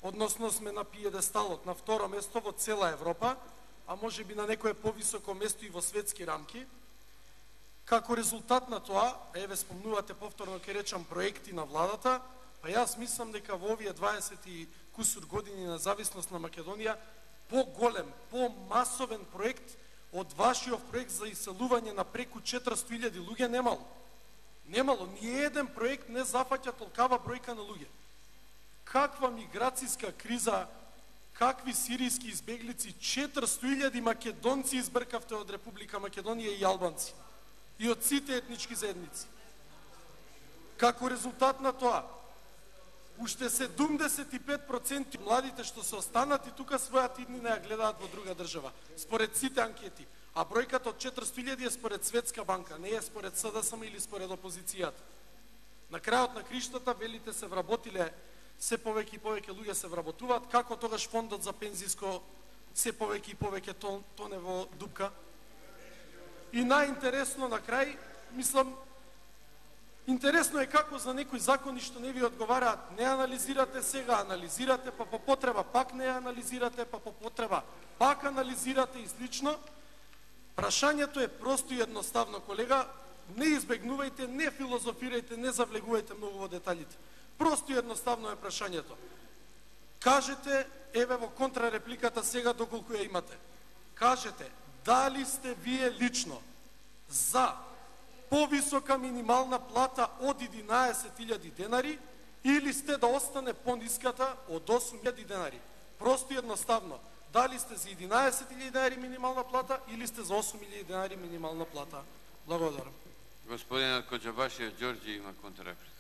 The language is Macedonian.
односно сме на пиедесталот, на второ место во цела Европа, а може би на некое повисоко место и во светски рамки. Како резултат на тоа, еве спомнувате повторно ке речам проекти на владата, па јас мислам дека во овие 20 и кусур години независност на Македонија по-голем, по-масовен проект од вашиот проект за иселување на преку 400.000 луѓе немало. Немало, ни еден проект не зафаќа толкава бројка на луѓе. Каква миграцијска криза, какви сиријски избеглици, 400.000 македонци избркавте од Република Македонија и албанци. И од сите етнички заедници. Како резултат на тоа, уште 75% младите што се останати тука својата иднина ја гледаат во друга држава, според сите анкети. А бројката од 400.000 е според Светска банка, не е според СДСМ или според опозицијата. На крајот на криштата, велите се вработиле, се повеќе и повеќе луѓе се вработуваат, како тогаш фондот за пензиско се повеќе и повеќе тоне во дупка. И најинтересно на крај, мислам, интересно е како за некои закони што не ви одговараат, не анализирате сега, анализирате, па по потреба пак не анализирате, па по потреба пак анализирате и слично. Прашањето е просто и едноставно, колега, не избегнувајте, не филозофирајте, не завлегувајте многу во деталите. Просто и едноставно е прашањето. Кажете, еве во контрарепликата сега доколку ја имате, кажете, дали сте вие лично за повисока минимална плата од 11.000 денари или сте да остане пониската од 8.000 денари? Просто и едноставно. Дали сте за 11.000 денари минимална плата или сте за 8.000 денари минимална плата? Благодарам. Господинот Коџабашиев Ѓорѓи има контрареплика.